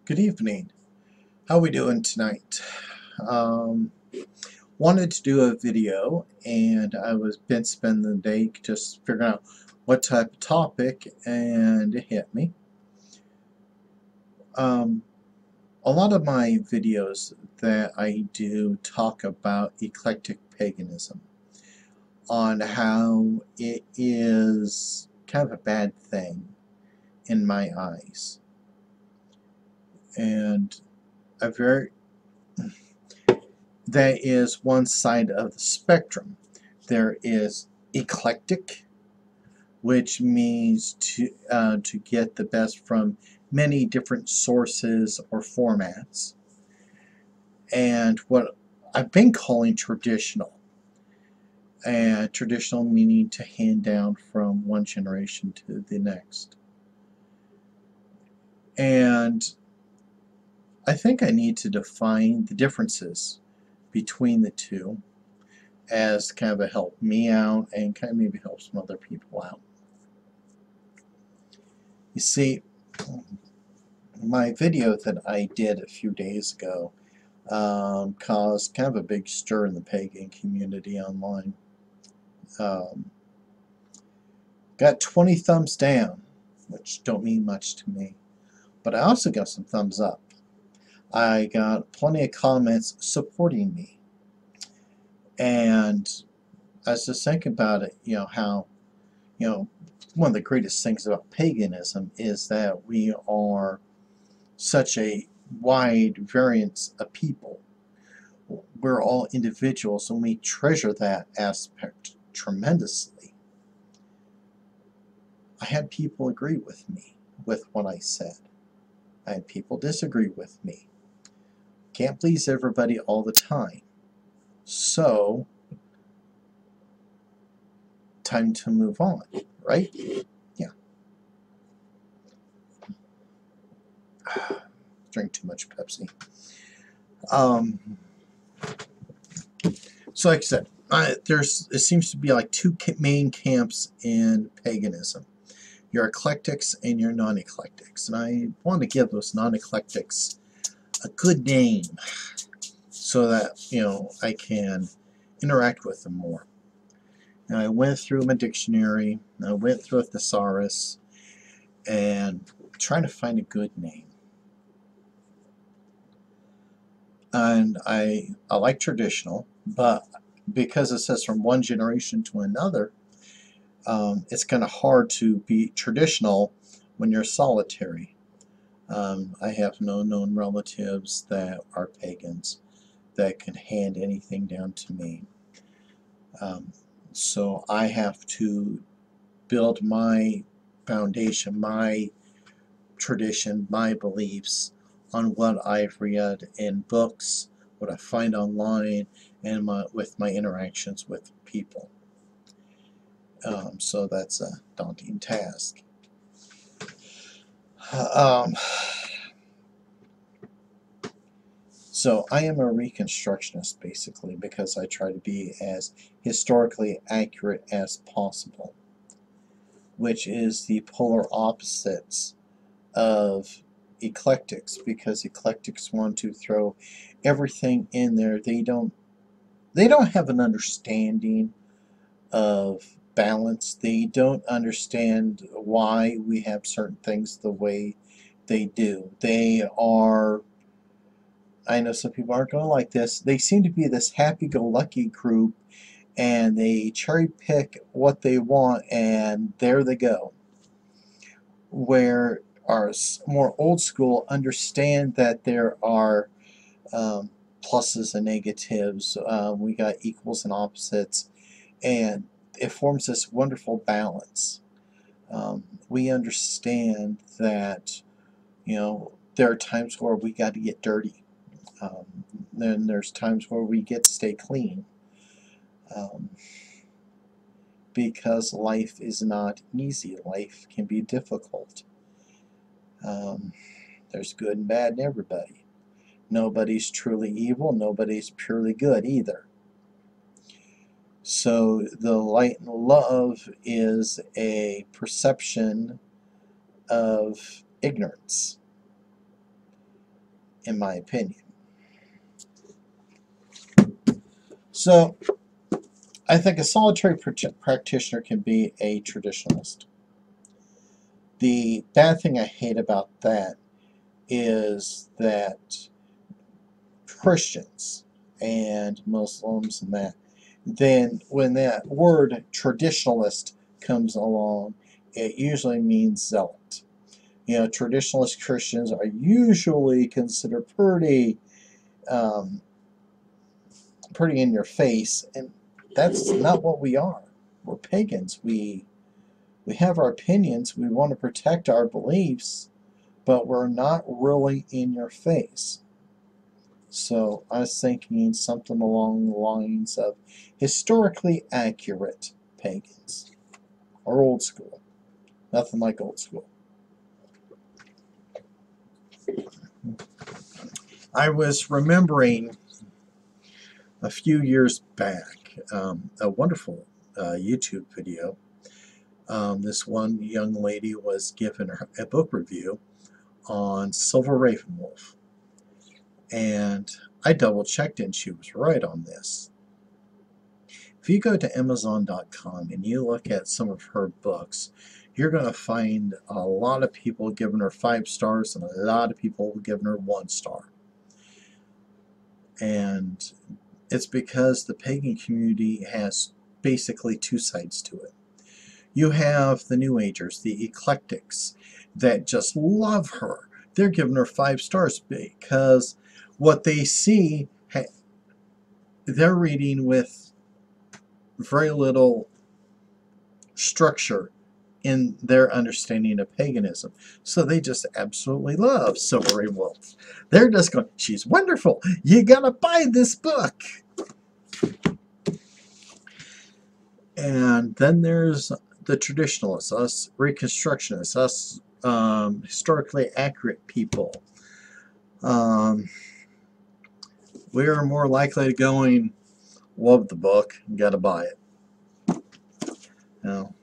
Good evening. How we doing tonight? Um, Wanted to do a video, and I was been spending the day just figuring out what type of topic, and it hit me. Um, a lot of my videos that I do talk about eclectic paganism, on how it is kind of a bad thing in my eyes, and a very that is one side of the spectrum. There is eclectic, which means to get the best from many different sources or formats, and what I've been calling traditional. And traditional meaning to hand down from one generation to the next. And I think I need to define the differences between the two as kind of a help me out and kind of maybe help some other people out. You see, my video that I did a few days ago caused kind of a big stir in the pagan community online. Got 20 thumbs down, which don't mean much to me, but I also got some thumbs up. I got plenty of comments supporting me, and I was just thinking about it, how, one of the greatest things about paganism is that we are such a wide variance of people. We're all individuals, and we treasure that aspect tremendously. I had people agree with me with what I said. I had people disagree with me. Can't please everybody all the time. So, time to move on, right? Yeah. Drink too much Pepsi. So like I said, it seems to be like two main camps in paganism. Your eclectics and your non-eclectics. And I want to give those non-eclectics a good name so that, I can interact with them more. And I went through my dictionary, and I went through a thesaurus, and trying to find a good name. And I like traditional, but because it says from one generation to another, it's kind of hard to be traditional when you're solitary. I have no known relatives that are pagans that can hand anything down to me. So I have to build my foundation, my tradition, my beliefs on what I've read in books, what I find online, and with my interactions with people. So that's a daunting task. So I am a reconstructionist, basically, because I try to be as historically accurate as possible, which is the polar opposites of eclectics, because eclectics want to throw everything in there. They don't have an understanding of balance. They don't understand why we have certain things the way they do. I know some people aren't going to like this, they seem to be this happy-go-lucky group, and they cherry pick what they want, and there they go. Where our more old school understand that there are pluses and negatives, we got equals and opposites, and it forms this wonderful balance. We understand that, there are times where we got to get dirty. Then there's times where we get to stay clean. Because life is not easy. Life can be difficult. There's good and bad in everybody. Nobody's truly evil. Nobody's purely good either. So the light and love is a perception of ignorance. in my opinion. So I think a solitary practitioner can be a traditionalist. The bad thing I hate about that is that Christians and Muslims and that, then when that word traditionalist comes along, it usually means zealot. You know, traditionalist Christians are usually considered um, pretty in your face, and that's not what we are. We're pagans. We have our opinions. We want to protect our beliefs, but we're not really in your face. So I was thinking something along the lines of historically accurate pagans, or old school. Nothing like old school. I was remembering a few years back a wonderful YouTube video. This one young lady was given a book review on Silver Ravenwolf, and I double checked and she was right on this. If you go to Amazon.com and you look at some of her books, you're going to find a lot of people giving her 5 stars and a lot of people giving her 1 star. And it's because the pagan community has basically 2 sides to it. You have the New Agers, the Eclectics, that just love her. They're giving her 5 stars because what they see, they're reading with very little structure in their understanding of paganism. So they just absolutely love Silver Ravenwolf. They're just going, she's wonderful. You gotta buy this book. And then there's the traditionalists, us reconstructionists, us historically accurate people. We're more likely to going, love the book, gotta buy it. You know,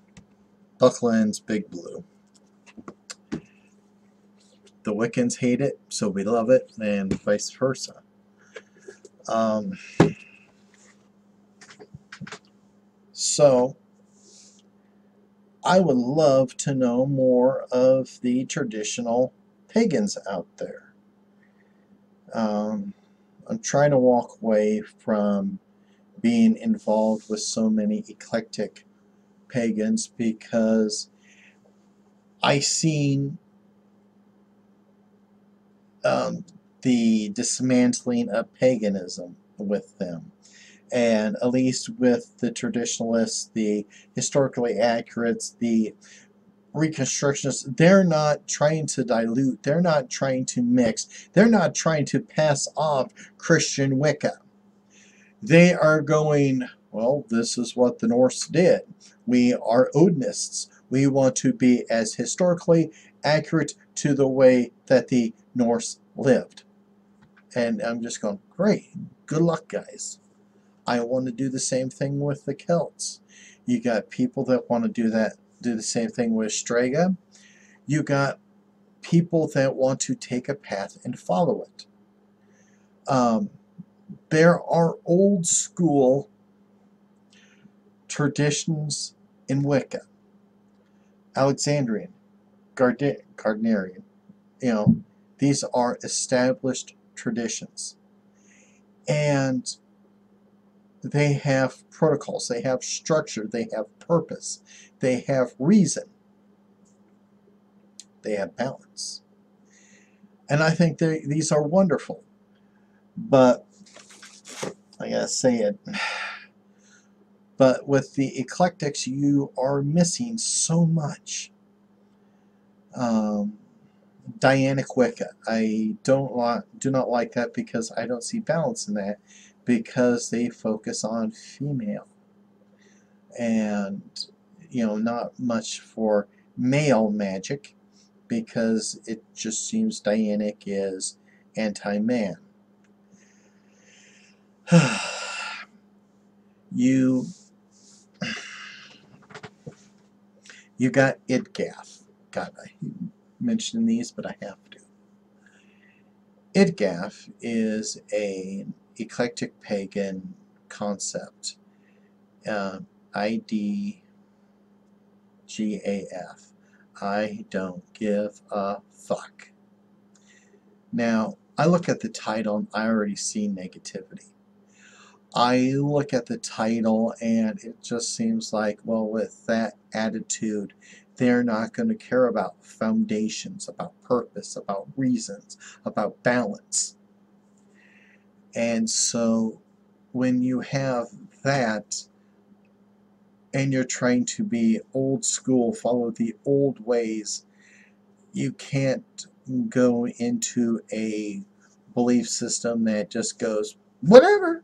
Buckland's Big Blue. The Wiccans hate it, so we love it, and vice versa. So I would love to know more of the traditional pagans out there. I'm trying to walk away from being involved with so many eclectic pagans because I seen the dismantling of paganism with them. And at least with the traditionalists, the historically accurates, the reconstructionists, they're not trying to dilute, they're not trying to mix, they're not trying to pass off Christian Wicca. They are going, well, this is what the Norse did. We are Odinists. We want to be as historically accurate to the way that the Norse lived. And I'm just going, great, good luck, guys. I want to do the same thing with the Celts. You got people that want to do the same thing with Strega. You got people that want to take a path and follow it. There are old school traditions in Wicca. Alexandrian, Gardnerian. You know, these are established traditions. And they have protocols, they have structure, they have purpose, they have reason, they have balance. And I think these are wonderful. But, I gotta say it, but with the eclectics, you are missing so much. Dianic Wicca, I do not like that because I don't see balance in that, because they focus on female and, you know, not much for male magic, because it just seems Dianic is anti-man. You got Idgath. God, I mention these, but I have to. IDGAF is an eclectic pagan concept. IDGAF. I don't give a fuck. Now, I look at the title and I already see negativity. I look at the title and it just seems like, well, with that attitude, they're not going to care about foundations, about purpose, about reasons, about balance. And so when you have that and you're trying to be old school, follow the old ways, you can't go into a belief system that just goes, whatever.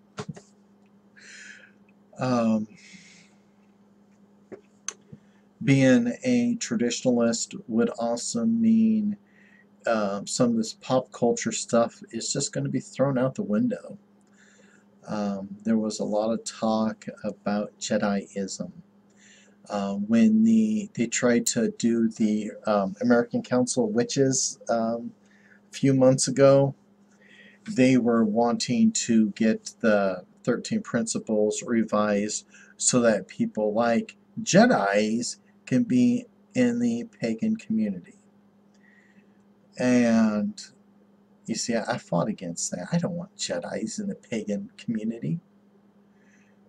Being a traditionalist would also mean some of this pop culture stuff is just going to be thrown out the window. There was a lot of talk about Jediism. When they tried to do the American Council of Witches a few months ago, they were wanting to get the 13 Principles revised so that people like Jedis can be in the pagan community. And you see, I fought against that. I don't want Jedis in the pagan community.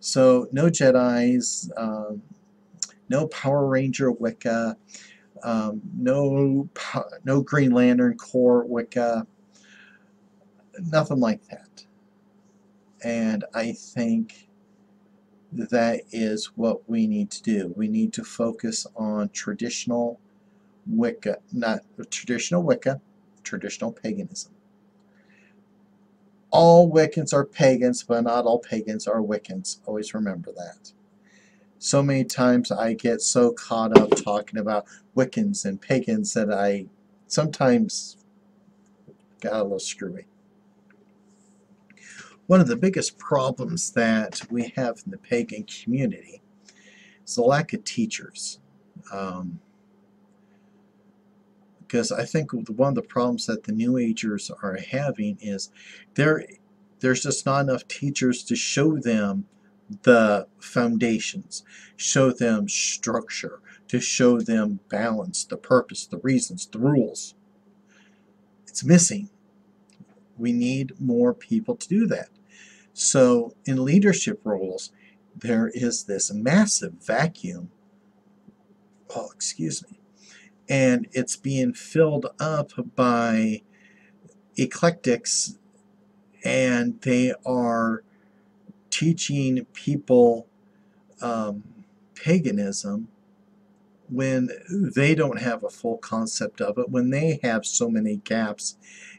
So no Jedis, no Power Ranger Wicca, no Green Lantern Corps Wicca, nothing like that. And I think that is what we need to do. We need to focus on traditional Wicca, not traditional Wicca, traditional paganism. All Wiccans are pagans, but not all pagans are Wiccans. Always remember that. So many times I get so caught up talking about Wiccans and pagans that I sometimes got a little screwy. One of the biggest problems that we have in the pagan community is the lack of teachers. Because I think one of the problems that the New Agers are having is there's just not enough teachers to show them the foundations, show them structure, to show them balance, the purpose, the reasons, the rules. It's missing. We need more people to do that. So in leadership roles, there is this massive vacuum. Oh, excuse me. And it's being filled up by eclectics, and they are teaching people paganism when they don't have a full concept of it, when they have so many gaps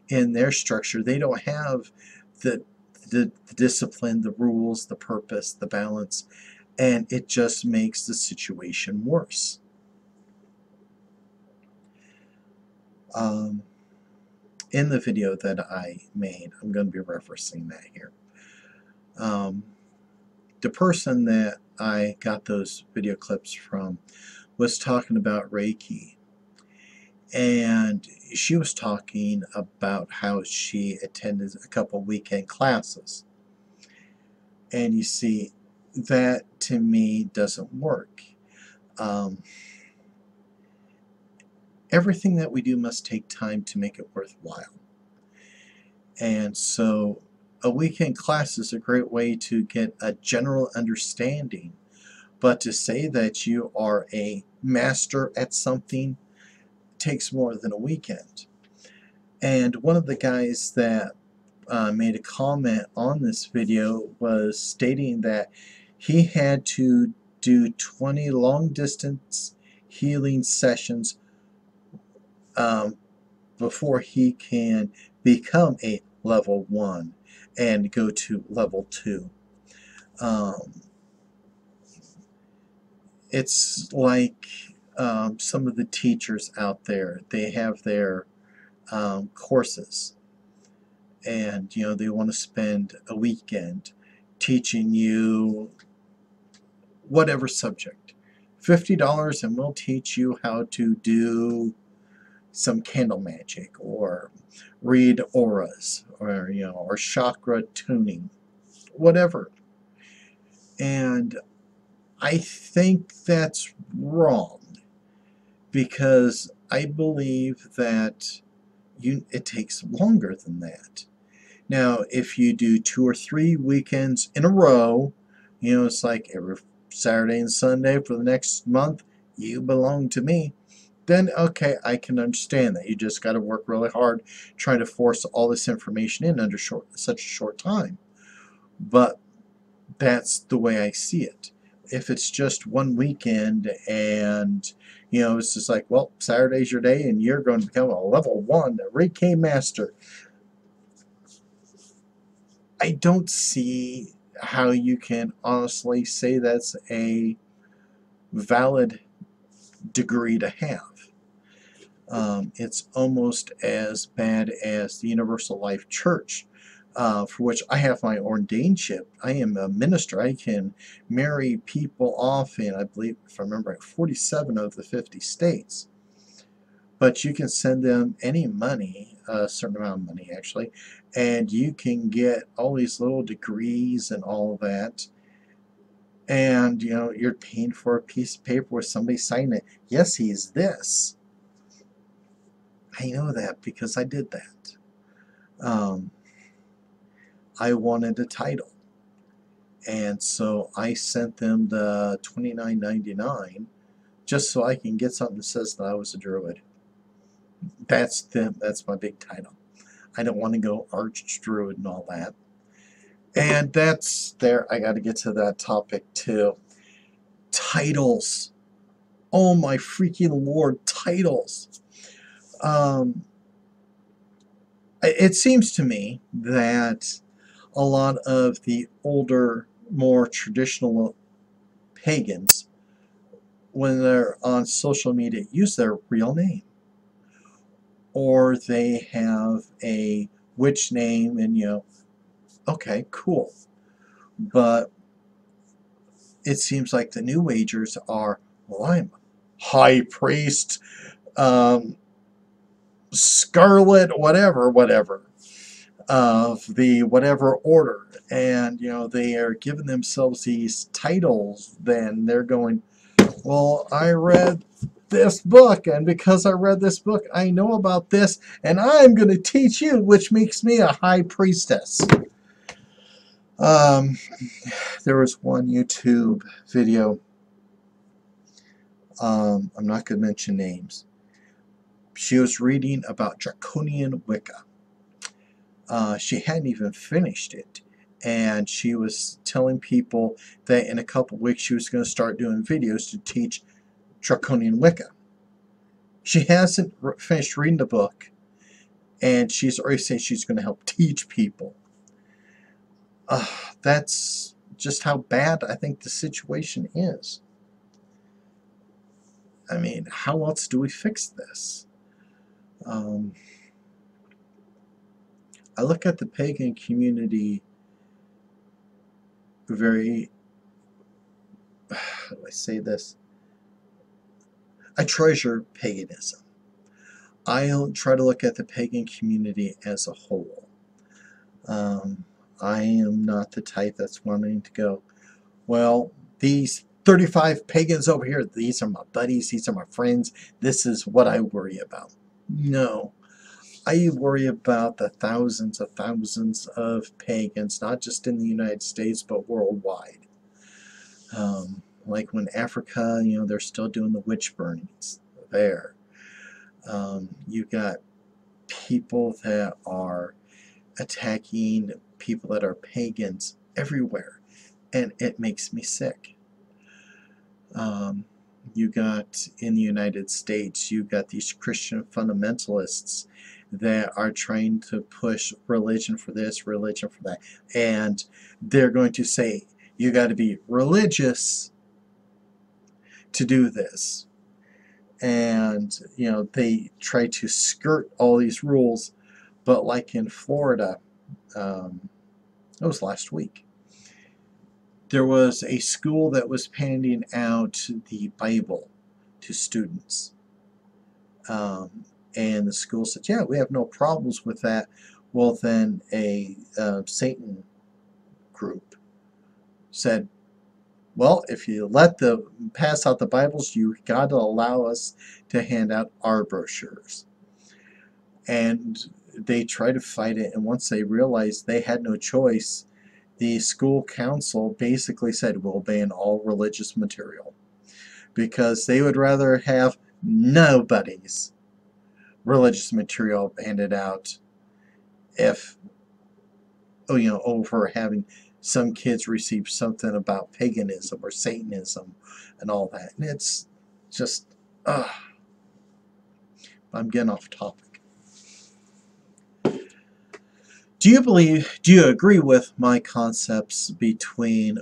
in their structure. They don't have the discipline, the rules, the purpose, the balance, and it just makes the situation worse. In the video that I made, I'm going to be referencing that here. The person that I got those video clips from was talking about Reiki, and she was talking about how she attended a couple weekend classes. And you see, that to me doesn't work. Everything that we do must take time to make it worthwhile. And so a weekend class is a great way to get a general understanding, but to say that you are a master at something takes more than a weekend. And one of the guys that made a comment on this video was stating that he had to do 20 long distance healing sessions before he can become a level 1 and go to level 2. It's like some of the teachers out there, they have their courses, and they want to spend a weekend teaching you whatever subject. $50 and we'll teach you how to do some candle magic, or read auras, or or chakra tuning, whatever. And I think that's wrong, because I believe that it takes longer than that. Now, if you do 2 or 3 weekends in a row, it's like every Saturday and Sunday for the next month, you belong to me, then okay, I can understand that. You just got to work really hard trying to force all this information in under such a short time. But that's the way I see it. If it's just one weekend and it's just like, well, Saturday's your day and you're going to become a level 1 Reiki master, I don't see how you can honestly say that's a valid degree to have. It's almost as bad as the Universal Life Church, for which I have my ordainship. I am a minister. I can marry people off in, I believe, if I remember right, 47 of the 50 states. But you can send them any money, a certain amount of money actually, and you can get all these little degrees and all of that. And you're paying for a piece of paper with somebody signing it. Yes, he's this. I know that because I did that. I wanted a title, and so I sent them the $29.99 just so I can get something that says that I was a druid. That's my big title. I don't want to go archdruid and all that. And that's there. I got to get to that topic too. Titles. Oh my freaking Lord, titles. It seems to me that a lot of the older, more traditional pagans, when they're on social media, use their real name. Or they have a witch name, and okay, cool. But it seems like the New Agers are, well, I'm high priest, scarlet, whatever, of the whatever order. And, they are giving themselves these titles. Then they're going, well, I read this book, and because I read this book, I know about this, and I'm going to teach you, which makes me a high priestess. There was one YouTube video, I'm not going to mention names. She was reading about Draconian Wicca. She hadn't even finished it, and she was telling people that in a couple weeks she was going to start doing videos to teach Draconian Wicca. She hasn't finished reading the book, and she's already saying she's going to help teach people. That's just how bad I think the situation is. I mean, how else do we fix this? I look at the pagan community very, how do I say this? I treasure paganism. I don't try to look at the pagan community as a whole. I am not the type that's wanting to go, well, these 35 pagans over here, these are my buddies, these are my friends, this is what I worry about. No. I worry about the thousands of pagans, not just in the United States, but worldwide. Like when Africa, they're still doing the witch burnings there. You've got people that are attacking people that are pagans everywhere, and it makes me sick. You got in the United States, you got these Christian fundamentalists that are trying to push religion for this, religion for that, and they're going to say you got to be religious to do this. And they try to skirt all these rules. But like in Florida, it was last week, there was a school that was handing out the Bible to students. And the school said, yeah, we have no problems with that. Well, then a Satan group said, well, if you pass out the Bibles, you got to allow us to hand out our brochures. And they tried to fight it, and once they realized they had no choice, the school council basically said, we'll ban all religious material, because they would rather have nobody's religious material handed out if, over having some kids receive something about paganism or Satanism and all that. And it's just, I'm getting off topic. Do you agree with my concepts between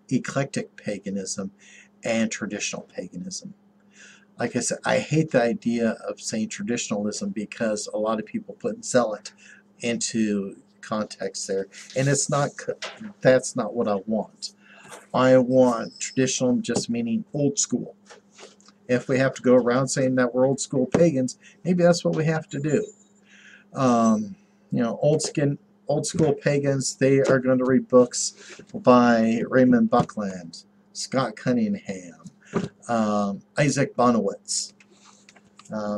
eclectic paganism and traditional paganism? Like I said, I hate the idea of saying traditionalism because a lot of people put zealot into context there, and that's not what I want. I want traditional just meaning old school. If we have to go around saying that we're old school pagans, maybe that's what we have to do. Old school pagans, they are going to read books by Raymond Buckland, Scott Cunningham, Isaac Bonowitz.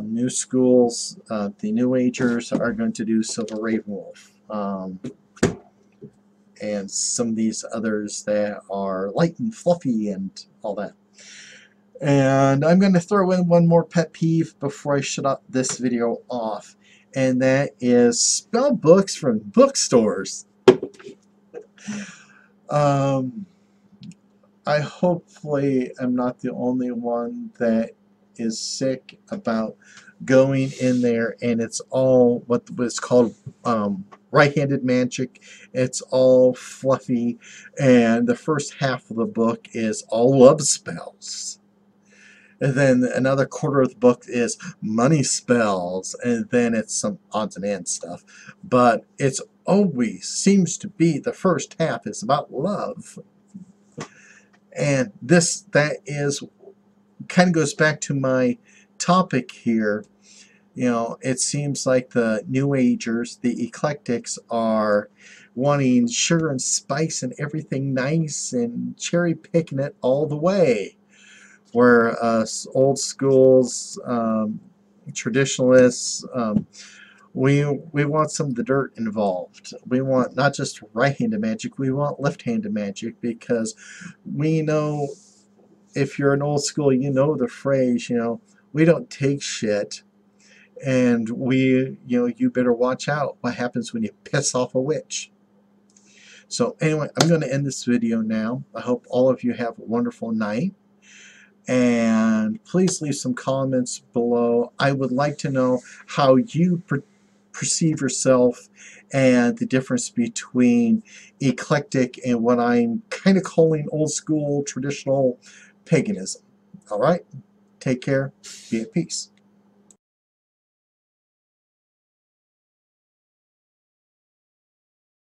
New schools, the New Agers are going to do Silver Ravenwolf, and some of these others that are light and fluffy and all that. And I'm going to throw in one more pet peeve before I shut this video off, and that is spell books from bookstores. I hopefully am not the only one that is sick about going in there and it's all what was called right-handed magic. It's all fluffy, and the first half of the book is all love spells. And then another quarter of the book is money spells, and then it's some odds and ends stuff. But it's always seems to be the first half is about love. And that is kind of goes back to my topic here. It seems like the New Agers, the Eclectics, are wanting sugar and spice and everything nice and cherry picking it all the way. Where us old schools, traditionalists, we want some of the dirt involved. We want not just right-handed magic, we want left-handed magic, because we know, if you're an old school, you know the phrase, we don't take shit, and you better watch out what happens when you piss off a witch. So anyway, I'm going to end this video now. I hope all of you have a wonderful night. And please leave some comments below. I would like to know how you perceive yourself and the difference between eclectic and what I'm kind of calling old school traditional paganism. All right? Take care. Be at peace.